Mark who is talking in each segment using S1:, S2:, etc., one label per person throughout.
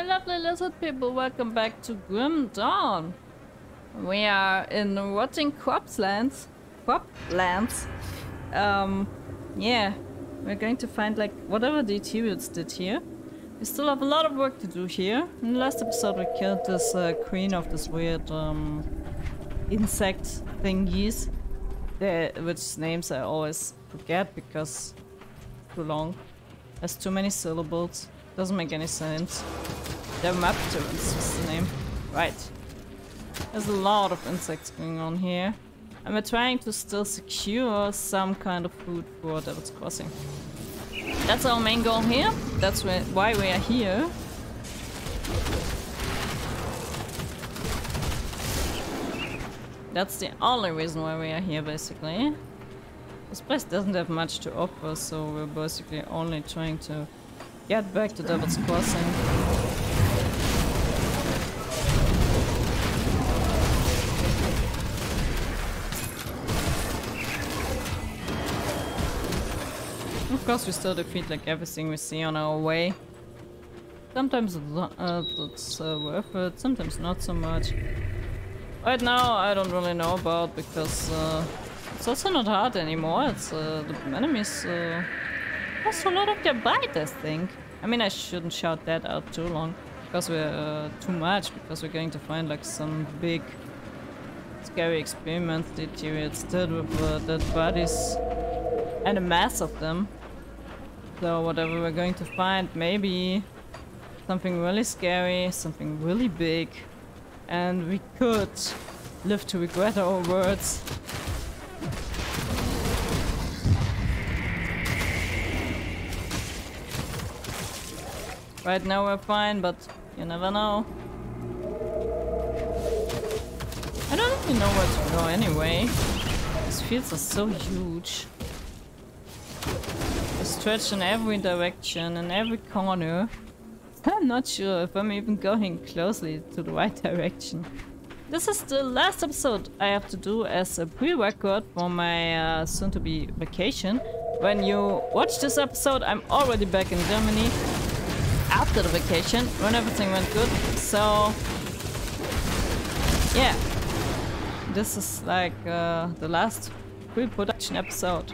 S1: lovely lizard people, welcome back to Grim Dawn. We are in rotting croplands. Yeah, we're going to find like whatever the Ethereals did here. We still have a lot of work to do here. In the last episode we killed this queen of this weird insect thingies. Which names I always forget because too long. Has too many syllables. Doesn't make any sense. They're Mapterans is the name. Right. There's a lot of insects going on here. And we're trying to still secure some kind of food for Devil's Crossing. That's our main goal here. That's why we are here. That's the only reason why we are here, basically. This place doesn't have much to offer, so we're basically only trying to get back to Devil's Crossing. Of course, we still defeat like everything we see on our way. Sometimes it's worth it, sometimes not so much. Right now, I don't really know about because it's also not hard anymore. It's the enemies lost a lot of their bite, I think. I mean, I shouldn't shout that out too long because we're too much because we're going to find like some big scary experiments the Ethereals did with dead bodies and a mass of them. So whatever we're going to find, maybe something really scary, something really big. And we could live to regret our words. Right now we're fine, but you never know. I don't even know where to go anyway. These fields are so huge. They stretch in every direction, in every corner. I'm not sure if I'm even going closely to the right direction. This is the last episode I have to do as a pre-record for my soon-to-be vacation. When you watch this episode, I'm already back in Germany after the vacation, when everything went good. So, yeah. This is like the last pre-production episode.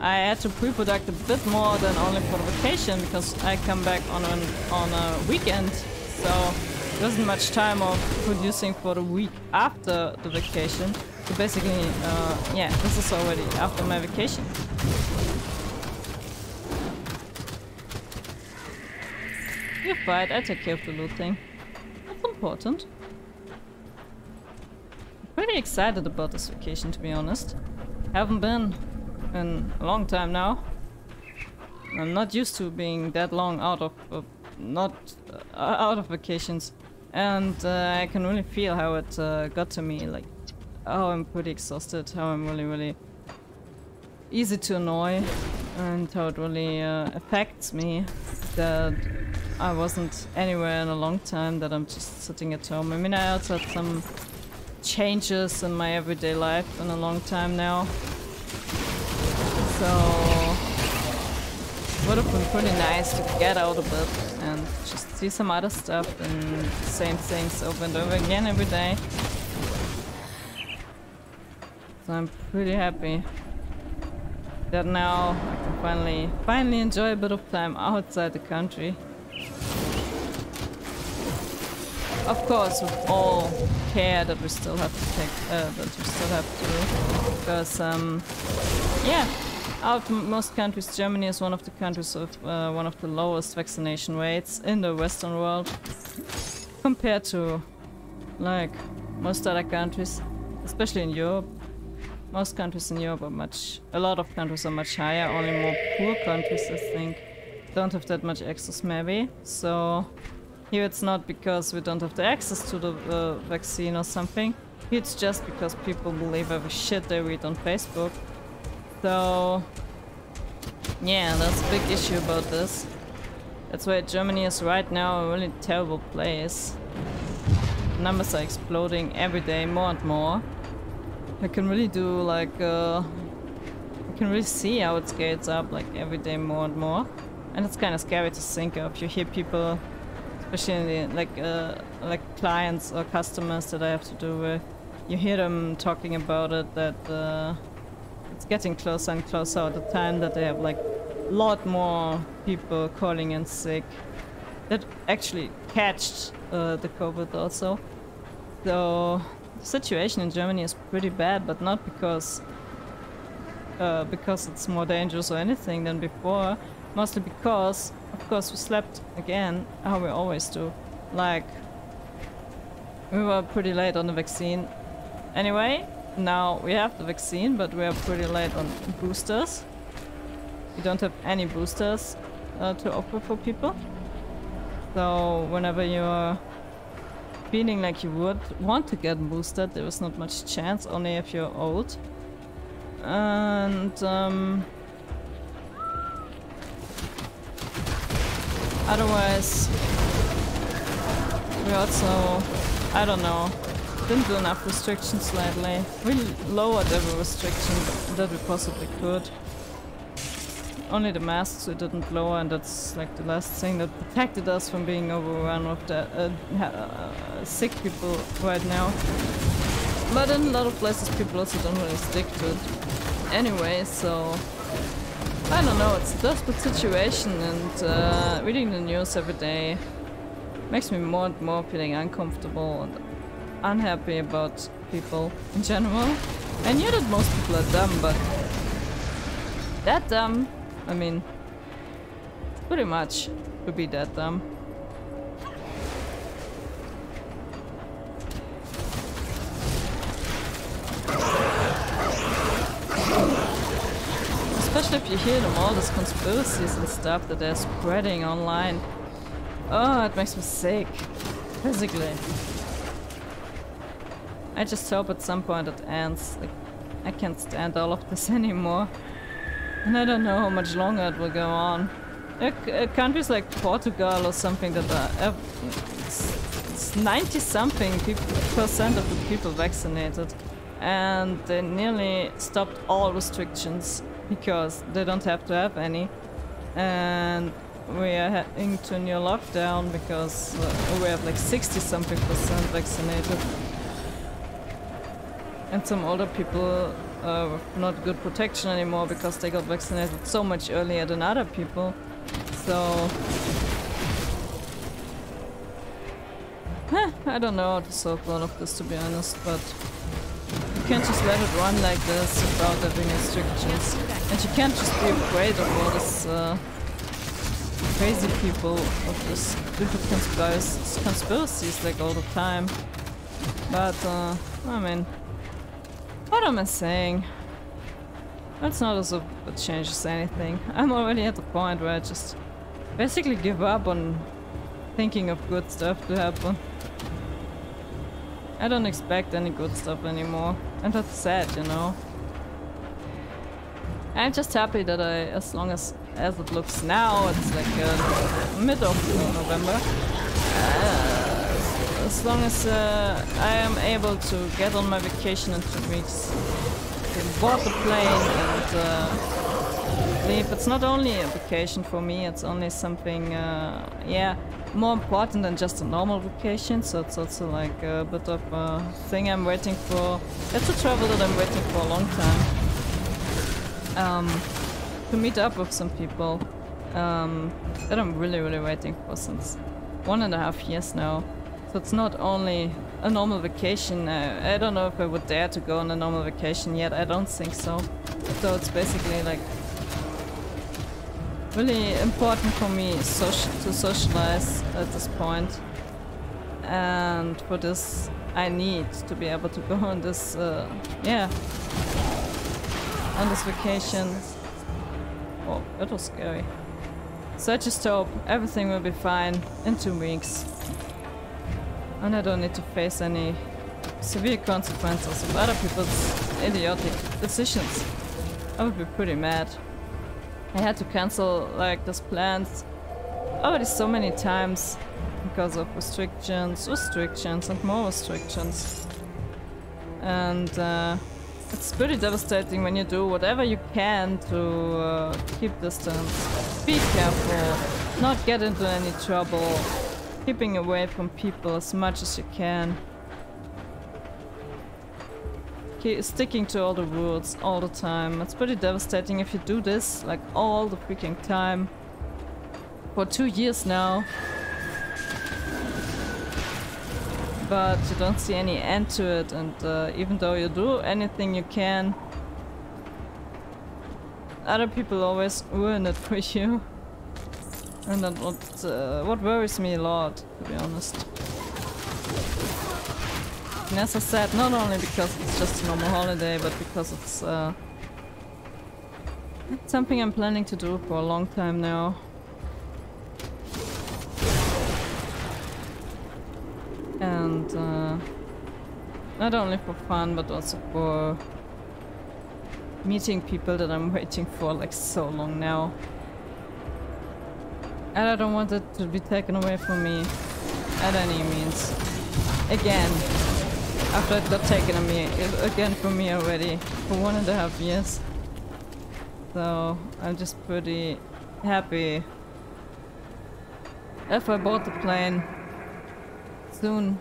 S1: I had to pre-product a bit more than only for the vacation because I come back on a weekend, so there wasn't much time of producing for the week after the vacation. So basically, yeah, this is already after my vacation. You're fine, I take care of the loot thing. That's important. I'm pretty excited about this vacation, to be honest. Haven't been in a long time now. I'm not used to being that long out of vacations, and I can really feel how it got to me. Like, how I'm pretty exhausted, how I'm really easy to annoy, and how it really affects me that I wasn't anywhere in a long time. That I'm just sitting at home. I mean, I also had some changes in my everyday life in a long time now. So, would have been pretty nice to get out a bit and just see some other stuff and the same things over and over again every day. So I'm pretty happy that now I can finally enjoy a bit of time outside the country. Of course, with all care that we still have to take, because yeah. Out of most countries, Germany is one of the countries with one of the lowest vaccination rates in the Western world compared to like most other countries, especially in Europe. Most countries in Europe are a lot of countries are much higher. Only more poor countries, I think, don't have that much access maybe. So here it's not because we don't have the access to the vaccine or something. Here it's just because people believe every shit they read on Facebook. So, yeah, that's a big issue about this. That's why Germany is right now a really terrible place. Numbers are exploding every day, more and more. I can really do like, I can really see how it scales up like every day more and more. And it's kind of scary to think of. You hear people especially like clients or customers that I have to do with. You hear them talking about it, that it's getting closer and closer all the time, that they have like a lot more people calling in sick that actually catched the COVID also. So the situation in Germany is pretty bad, but not because it's more dangerous or anything than before. Mostly because, of course, we slept again, how we always do. Like, we were pretty late on the vaccine. Anyway, now we have the vaccine, but we are pretty late on boosters. We don't have any boosters to offer for people. So whenever you're feeling like you would want to get boosted, there is not much chance, only if you're old. And otherwise, we also, I don't know, didn't do enough restrictions lately. We lowered every restriction that we possibly could. Only the masks we didn't lower, and that's like the last thing that protected us from being overrun with the sick people right now. But in a lot of places people also don't really stick to it anyway, so I don't know, it's a desperate situation, and reading the news every day makes me more and more feeling uncomfortable and unhappy about people in general. I knew that most people are dumb, but that dumb, I mean, pretty much to be that dumb. Especially if you hear them, all these conspiracies and stuff that they're spreading online. Oh, it makes me sick. Physically. I just hope at some point it ends. Like, I can't stand all of this anymore. And I don't know how much longer it will go on. Countries like Portugal or something that are... it's 90-something percent of the people vaccinated. And they nearly stopped all restrictions because they don't have to have any. And we are heading to a new lockdown because we have like 60-something percent vaccinated. And some older people with not good protection anymore because they got vaccinated so much earlier than other people. So... I don't know how to solve all of this, to be honest, but... you can't just let it run like this without having restrictions. And you can't just be afraid of all this crazy people, of this different conspiracies like all the time. But, I mean... what am I saying? It's not as if it changes anything. I'm already at the point where I just basically give up on thinking of good stuff to happen. I don't expect any good stuff anymore. And that's sad, you know. I'm just happy that as long as it looks now, it's like mid of November. As long as I am able to get on my vacation in 2 weeks, board the plane and leave. It's not only a vacation for me, it's only something, yeah, more important than just a normal vacation, so it's also like a bit of a thing I'm waiting for. It's a travel that I'm waiting for a long time. To meet up with some people that I'm really waiting for since 1.5 years now. So it's not only a normal vacation. I don't know if I would dare to go on a normal vacation yet. I don't think so. So it's basically like really important for me to socialize at this point. And for this I need to be able to go on this, yeah, on this vacation. Oh, that was scary. So I just hope everything will be fine in 2 weeks. And I don't need to face any severe consequences of other people's idiotic decisions. I would be pretty mad. I had to cancel like these plans already so many times because of restrictions and more restrictions. And it's pretty devastating when you do whatever you can to keep distance, be careful, not get into any trouble. keeping away from people as much as you can. Sticking to all the rules all the time. It's pretty devastating if you do this like all the freaking time for 2 years now, but you don't see any end to it, and even though you do anything you can, other people always ruin it for you, and that's what worries me a lot, to be honest. And as I said, not only because it's just a normal holiday, but because it's something I'm planning to do for a long time now. And not only for fun, but also for meeting people that I'm waiting for like so long now. And I don't want it to be taken away from me at any means. Again. After it got taken again from me already for 1.5 years. So I'm just pretty happy if I bought the plane soon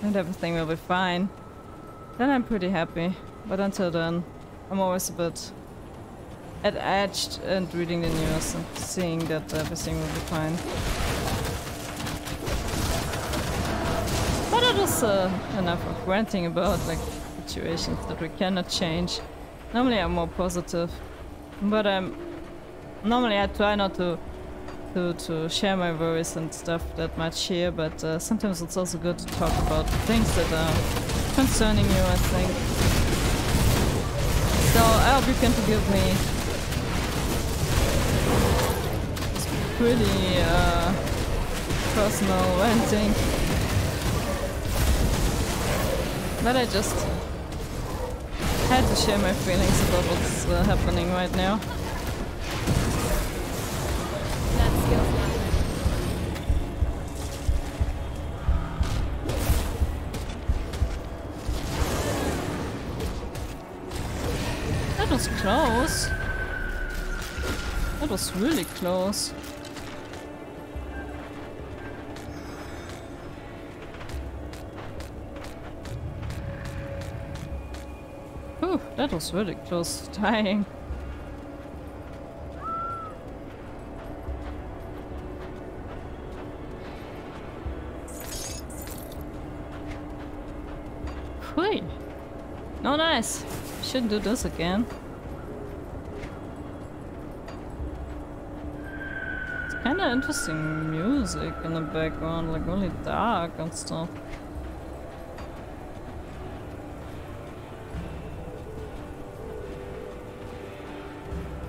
S1: and everything will be fine, then I'm pretty happy. But until then, I'm always a bit edged and reading the news and seeing that everything will be fine. But it is enough of ranting about like situations that we cannot change. Normally I'm more positive, but normally I try not to share my worries and stuff that much here. But sometimes it's also good to talk about things that are concerning you, I think. So I hope you can forgive me. It's pretty personal ranting. But I just had to share my feelings about what's happening right now. That was close. That was really close. That was really close to dying. Whee! No, nice! Should do this again. It's kinda interesting music in the background, like really dark and stuff.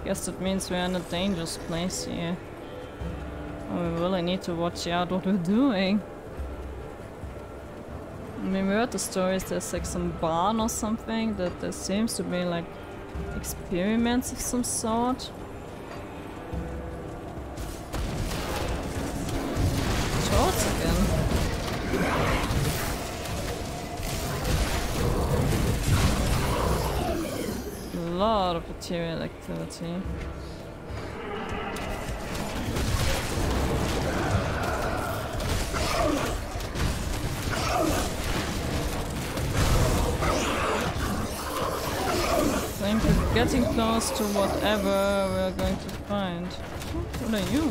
S1: Guess that means we're in a dangerous place here. We really need to watch out what we're doing. I mean, we heard the stories, there's like some barn or something, that there seems to be like experiments of some sort. Shorts again. A lot of material activity. I think we're getting close to whatever we're going to find. What are you?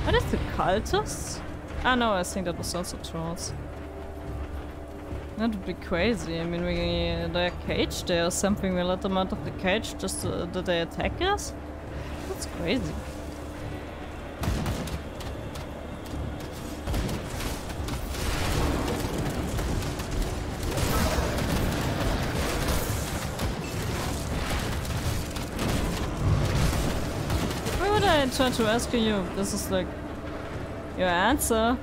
S1: Are these the cultists? Ah no, I think that was also trolls. That would be crazy. I mean, they're caged there or something. We let them out of the cage just that they attack us? That's crazy. Why would I try to rescue you? This is like your answer.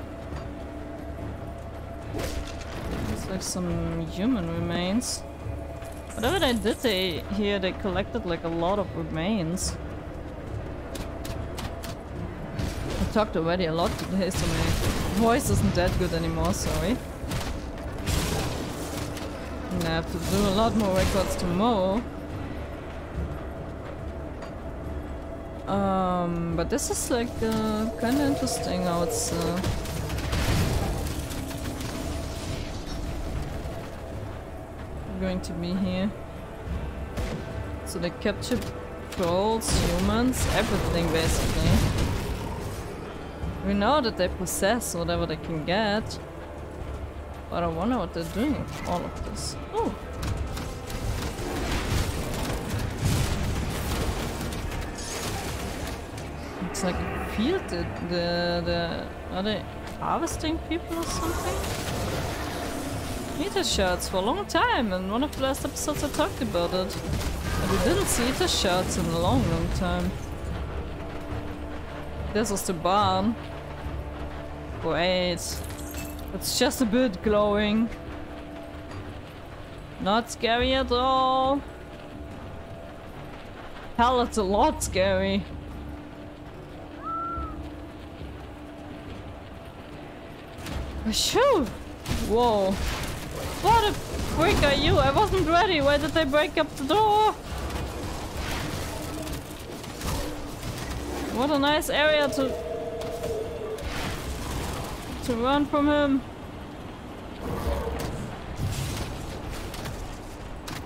S1: Like some human remains. Whatever they did here, they collected like a lot of remains. I talked already a lot today, so my voice isn't that good anymore, sorry. And I have to do a lot more records tomorrow. But this is like kind of interesting how it's going to be here. So they capture trolls, humans, everything basically. We know that they possess whatever they can get, but I wonder what they're doing with all of this. Oh. It's like a field. Are they harvesting people or something? Eater shards for a long time. In one of the last episodes I talked about it. And we didn't see eater shards in a long time. This was the barn. Wait. It's just a bit glowing. Not scary at all. Hell, it's a lot scary. Shoo! Whoa. What a freak are you? I wasn't ready. Why did they break up the door? What a nice area to run from him.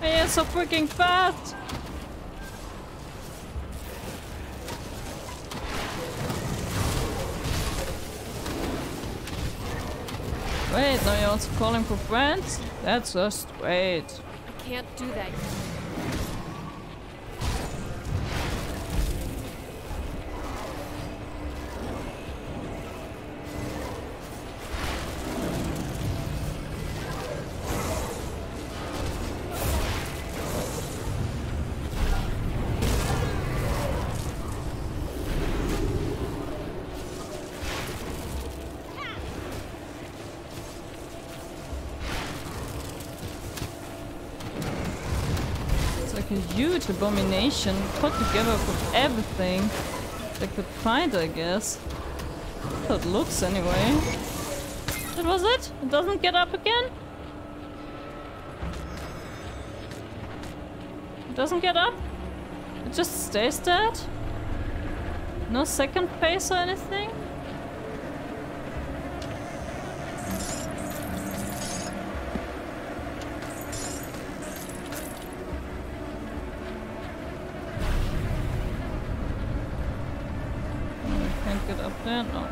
S1: He is so freaking fast. Wait, now you're also calling for friends? That's just great.
S2: I can't do that.
S1: A huge abomination put together with everything they could find, I guess. How it looks anyway. That was it? It doesn't get up again? It doesn't get up? It just stays dead? No second phase or anything? No.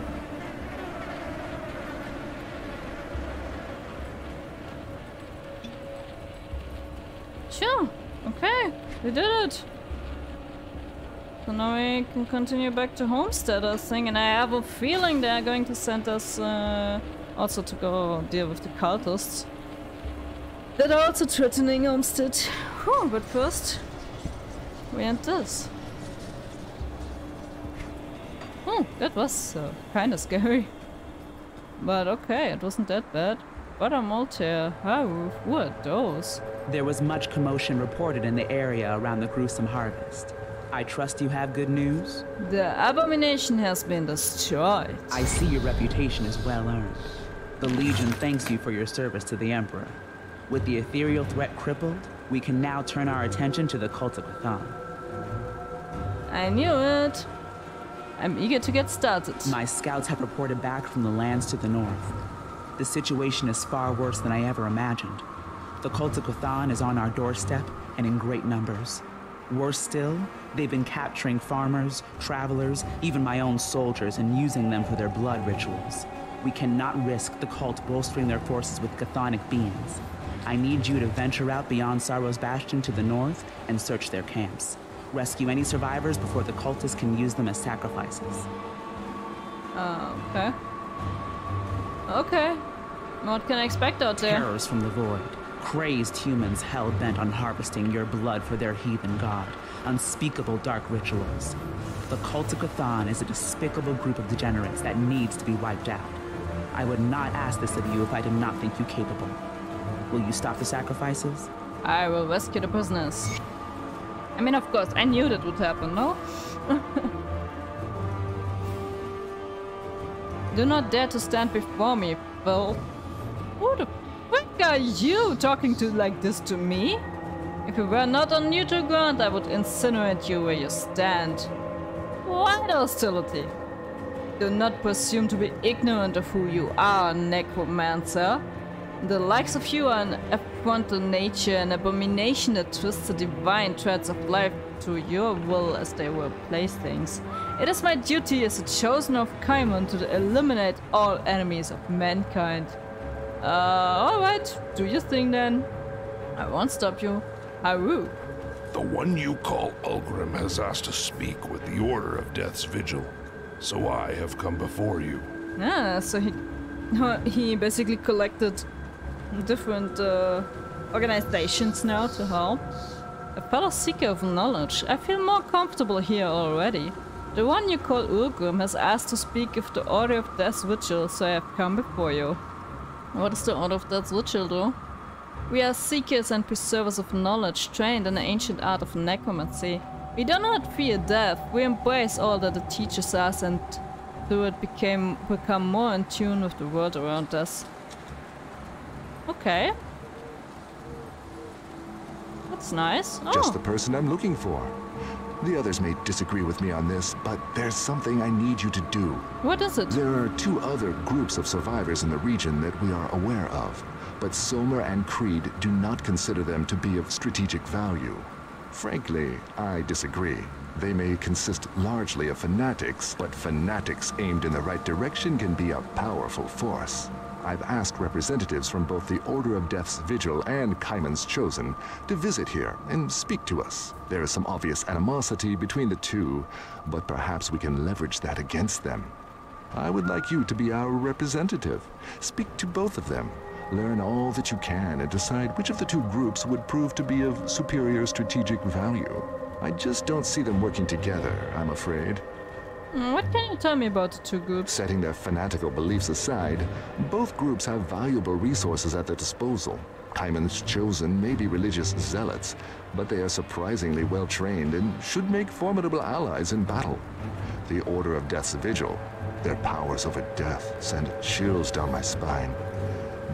S1: Sure. Okay. We did it. So now we can continue back to Homestead, I think, and I have a feeling they are going to send us also to go deal with the cultists that are also threatening Homestead. Whew, but first, we end this. Oh, that was kind of scary. But okay, it wasn't that bad. But a Moltear, who are those?
S3: There was much commotion reported in the area around the gruesome harvest. I trust you have good news?
S1: The abomination has been destroyed.
S3: I see your reputation is well earned. The Legion thanks you for your service to the Emperor. With the ethereal threat crippled, we can now turn our attention to the cult of Cthon.
S1: I knew it. I'm eager to get started.
S3: My scouts have reported back from the lands to the north. The situation is far worse than I ever imagined. The cult of Cthon is on our doorstep and in great numbers. Worse still, they've been capturing farmers, travelers, even my own soldiers, and using them for their blood rituals. We cannot risk the cult bolstering their forces with chthonic beings. I need you to venture out beyond Sorrow's Bastion to the north and search their camps. Rescue any survivors before the cultists can use them as sacrifices.
S1: Okay. Okay. What can I expect out there?
S3: Terrors from the void. Crazed humans hell-bent on harvesting your blood for their heathen god. Unspeakable dark rituals. The cult of Cthon is a despicable group of degenerates that needs to be wiped out. I would not ask this of you if I did not think you capable. Will you stop the sacrifices?
S1: I will rescue the prisoners. I mean, of course, I knew that would happen, no? Do not dare to stand before me, Phil. Who the frick are you talking to like this to me? If you were not on neutral ground, I would incinerate you where you stand. What hostility? Do not presume to be ignorant of who you are, necromancer. The likes of you are an affront to nature, an abomination that twists the divine threads of life to your will as they were playthings. It is my duty as a chosen of Kaiman to eliminate all enemies of mankind. Alright, do your thing then. I won't stop you. Haru.
S2: The one you call Ulgrim has asked to speak with the Order of Death's Vigil, so I have come before you.
S1: Ah, so he basically collected different organizations now to help. A fellow seeker of knowledge. I feel more comfortable here already. The one you call Ulgrim has asked to speak with the Order of Death's Vigil, so I have come before you. What is the Order of Death's Vigil, though? We are seekers and preservers of knowledge, trained in the ancient art of necromancy. We do not fear death, we embrace all that it teaches us and through it become more in tune with the world around us. Okay. That's nice. Oh.
S4: Just the person I'm looking for. The others may disagree with me on this, but there's something I need you to do.
S1: What is it?
S4: There are 2 other groups of survivors in the region that we are aware of, but Somer and Creed do not consider them to be of strategic value. Frankly, I disagree. They may consist largely of fanatics, but fanatics aimed in the right direction can be a powerful force. I've asked representatives from both the Order of Death's Vigil and Kaiman's Chosen to visit here and speak to us. There is some obvious animosity between the 2, but perhaps we can leverage that against them. I would like you to be our representative. Speak to both of them. Learn all that you can and decide which of the 2 groups would prove to be of superior strategic value. I just don't see them working together, I'm afraid.
S1: What can you tell me about the 2 groups?
S4: Setting their fanatical beliefs aside, both groups have valuable resources at their disposal. Kaiman's Chosen may be religious zealots, but they are surprisingly well trained and should make formidable allies in battle. The Order of Death's Vigil, their powers over death send chills down my spine.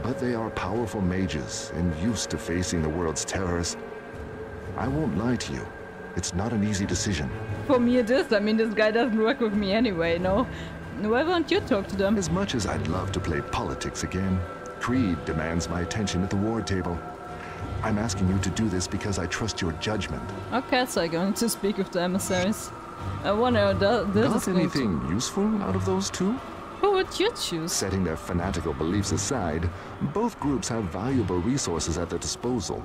S4: But they are powerful mages and used to facing the world's terrors. I won't lie to you. It's not an easy decision.
S1: For me it is. I mean, this guy doesn't work with me anyway, no? Why won't you talk to them?
S4: As much as I'd love to play politics again, Creed demands my attention at the war table. I'm asking you to do this because I trust your judgment.
S1: Okay, so I'm going to speak with the emissaries. I wonder this
S4: Got
S1: is going
S4: anything useful out of those 2?
S1: Who would you choose?
S4: Setting their fanatical beliefs aside, both groups have valuable resources at their disposal.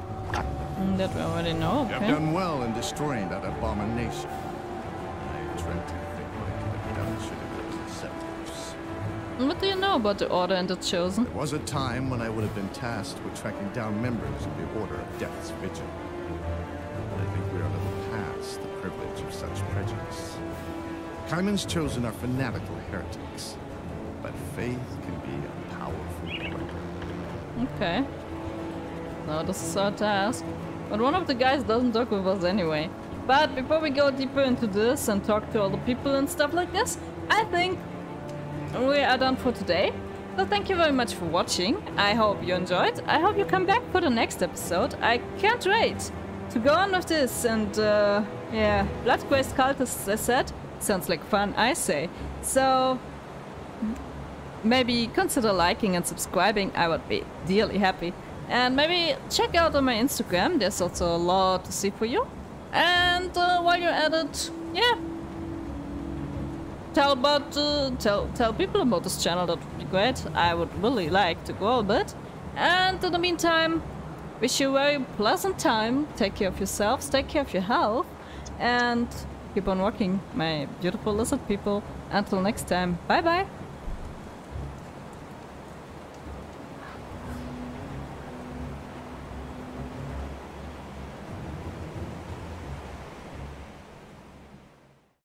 S1: That we already know,
S5: You
S1: okay.
S5: have done well in destroying that abomination. I dreamt to think what I could have done should have been settlers.
S1: What do you know about the Order and the Chosen?
S5: There was a time when I would have been tasked with tracking down members of the Order of Death's Vigil. But I think we are a little past the privilege of such prejudice. Kaiman's Chosen are fanatical heretics, but faith can be a powerful weapon.
S1: Okay. Now this is our task. But one of the guys doesn't talk with us anyway. But before we go deeper into this and talk to all the people and stuff like this, I think we are done for today. So thank you very much for watching. I hope you enjoyed. I hope you come back for the next episode. I can't wait to go on with this. And yeah, Blood-Crazed Cultists, as I said, sounds like fun, I say. So maybe consider liking and subscribing. I would be dearly happy. And maybe check out on my Instagram. There's also a lot to see for you. And while you're at it, yeah, tell people about this channel. That would be great. I would really like to grow a bit. And in the meantime, wish you a very pleasant time. Take care of yourselves. Take care of your health. And keep on working, my beautiful lizard people. Until next time. Bye bye.